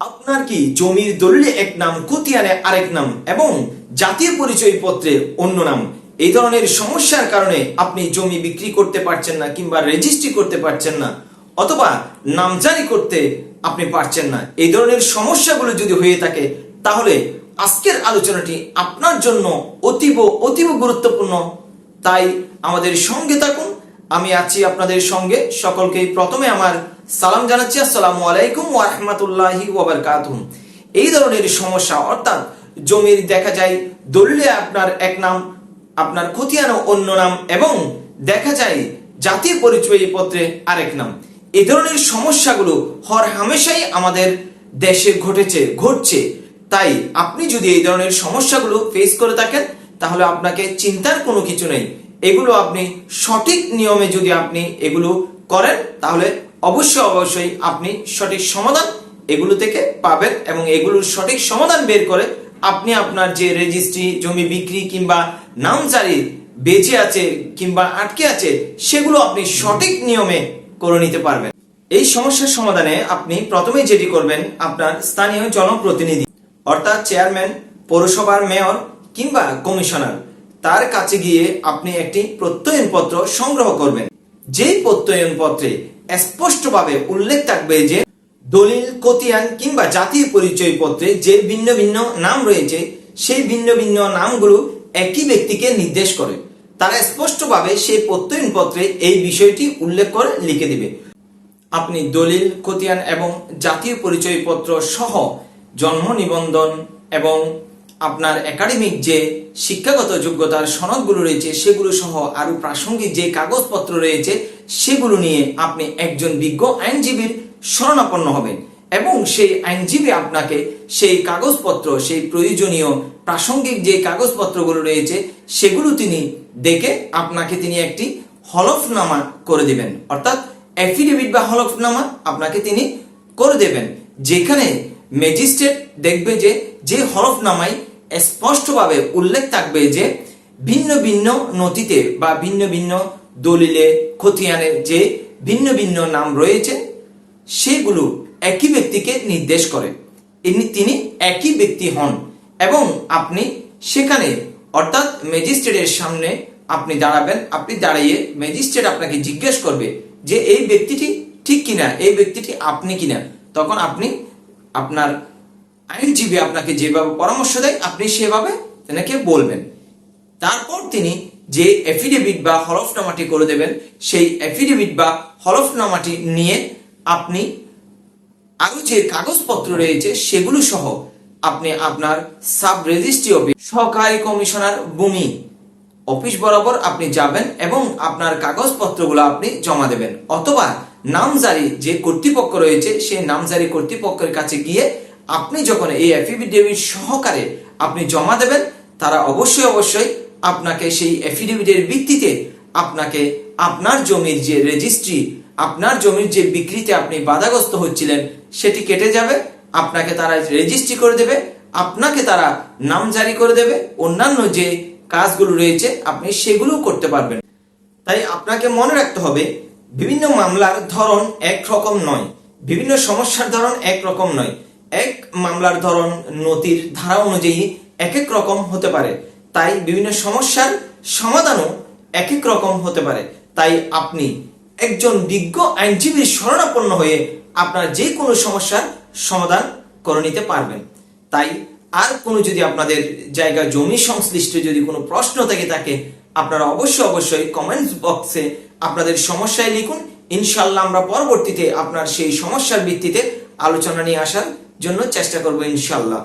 আপনার কি জমির দলিলে এক নাম, খতিয়ানে আরেক নাম এবং জাতীয় পরিচয়পত্রে অন্য নাম, এই ধরনের সমস্যার কারণে আপনি জমি বিক্রি করতে পারছেন না কিংবা রেজিস্ট্রি করতে পারছেন না অথবা নামজারি করতে আপনি পারছেন না, এই ধরনের সমস্যাগুলো যদি হয়ে থাকে তাহলে আজকের আলোচনাটি আপনার জন্য অতীব অতীব গুরুত্বপূর্ণ। তাই আমাদের সঙ্গে থাকুন, আমি আছি আপনাদের সঙ্গে। সকলকে প্রথমে আমার সালাম জানাচ্ছি, আসসালামু আলাইকুম ওয়া রাহমাতুল্লাহি ওয়া বারাকাতুহু। এই ধরনের সমস্যা অর্থাৎ জমির দেখা যায় দলিলে আপনার এক নাম, আপনার খতিয়ানে অন্য নাম এবং দেখা যায় জাতীয় পরিচয়পত্রে আরেক নাম, এই ধরনের সমস্যাগুলো হর হামেশাই আমাদের দেশে ঘটছে। তাই আপনি যদি এই ধরনের সমস্যাগুলো ফেস করে থাকেন তাহলে আপনাকে চিন্তার কোনো কিছু নেই। এগুলো আপনি সঠিক নিয়মে যদি আপনি এগুলো করেন তাহলে অবশ্যই আপনি সঠিক সমাধান এগুলো থেকে পাবেন এবং এগুলোর সঠিক সমাধান বের করে আপনি আপনার যে রেজিস্ট্রি, জমি বিক্রি কিংবা নামজারি বেঁচে আছে কিংবা আটকে আছে সেগুলো আপনি সঠিক নিয়মে করে নিতে পারবেন। এই সমস্যার সমাধানে আপনি প্রথমে যেটি করবেন, আপনার স্থানীয় জনপ্রতিনিধি অর্থাৎ চেয়ারম্যান, পৌরসভার মেয়র কিংবা কমিশনার, তার কাছে গিয়ে আপনি একটি প্রত্যয়নপত্র সংগ্রহ করবেন। যেই প্রত্যয়নপত্রে স্পষ্টভাবে উল্লেখ থাকবে যে দলিল, খতিয়ান কিংবা জাতীয় পরিচয়পত্রে যে ভিন্ন ভিন্ন নাম রয়েছে সেই ভিন্ন ভিন্ন নামগুলো একই ব্যক্তিকে নির্দেশ করে, তারা স্পষ্টভাবে সেই প্রত্যয়নপত্রে এই বিষয়টি উল্লেখ করে লিখে দিবে। আপনি দলিল, খতিয়ান এবং জাতীয় পরিচয়পত্র সহ জন্ম নিবন্ধন এবং আপনার একাডেমিক যে শিক্ষাগত যোগ্যতার সনদগুলো রয়েছে সেগুলো সহ আরো প্রাসঙ্গিক যে কাগজপত্র রয়েছে সেগুলো নিয়ে আপনি একজন বিজ্ঞ আইনজীবীর শরণাপন্ন হবেন এবং সেই আইনজীবী আপনাকে সেই কাগজপত্র, সেই প্রয়োজনীয় প্রাসঙ্গিক যে কাগজপত্রগুলো রয়েছে সেগুলো তিনি দেখে আপনাকে তিনি একটি হলফনামা করে দিবেন, অর্থাৎ এফিডেভিট বা হলফনামা আপনাকে তিনি করে দেবেন, যেখানে ম্যাজিস্ট্রেট দেখবে যে হলফনামায় স্পষ্টভাবে উল্লেখ থাকবে যে ভিন্ন ভিন্ন নথিতে বা ভিন্ন ভিন্ন দলিলে, খতিয়ানে যে ভিন্ন ভিন্ন নাম রয়েছে সেগুলো একই ব্যক্তিকে নির্দেশ করে, তিনি একই ব্যক্তি হন এবং আপনি সেখানে অর্থাৎ ম্যাজিস্ট্রেটের সামনে আপনি দাঁড়াবেন। আপনি দাঁড়িয়ে ম্যাজিস্ট্রেট আপনাকে জিজ্ঞেস করবে যে এই ব্যক্তিটি ঠিক কিনা, এই ব্যক্তিটি আপনি কিনা। তখন আপনি আপনার আইনজীবী আপনাকে যেভাবে পরামর্শ দেয় আপনি সেভাবে তাকে বলবেন। তারপর তিনি যে এফিডেভিট বা হলফনামাটি করে দেবেন সেই এফিডেভিট বা হলফনামাটি নিয়ে আপনি আরো যে কাগজপত্র রয়েছে সেগুলো সহ আপনি আপনার সাব রেজিস্ট্রি অফিস, সহকারী কমিশনার ভূমি অফিস বরাবর আপনি যাবেন এবং আপনার কাগজপত্রগুলো আপনি জমা দেবেন, অথবা নামজারি যে কর্তৃপক্ষ রয়েছে সেই নামজারি কর্তৃপক্ষের কাছে গিয়ে আপনি যখন এই এফিডেভিট সহকারে আপনি জমা দেবেন তারা অবশ্যই আপনাকে সেই এফিডেভিটের ভিত্তিতে আপনাকে আপনার জমির যে রেজিস্ট্রি, আপনার জমির যে বিক্রিতে আপনি বাধাগ্রস্ত হচ্ছিলেন সেটি কেটে যাবে, আপনাকে তারা রেজিস্ট্রি করে দেবে, আপনাকে তারা নামজারি করে দেবে, অন্যান্য যে কাজগুলো রয়েছে আপনি সেগুলো করতে পারবেন। তাই আপনাকে মনে রাখতে হবে বিভিন্ন মামলার ধরন একরকম নয়, বিভিন্ন সমস্যার ধরন একরকম নয়, এক মামলার ধরন নথির ধারা অনুযায়ী এক এক রকম হতে পারে, তাই বিভিন্ন সমস্যার সমাধানও এক এক রকম হতে পারে। তাই আপনি একজন বিজ্ঞ আইনজীবীর শরণাপন্ন হয়ে আপনার যে কোনো সমস্যার সমাধান করে নিতে পারবেন। তাই আর কোনো যদি আপনাদের জায়গা জমি সংশ্লিষ্ট যদি কোনো প্রশ্ন থেকে থাকে আপনারা অবশ্যই কমেন্টস বক্সে আপনাদের সমস্যায় লিখুন। ইনশাআল্লাহ আমরা পরবর্তীতে আপনার সেই সমস্যার ভিত্তিতে আলোচনা নিয়ে আসার জন্য চেষ্টা করব ইনশাআল্লাহ।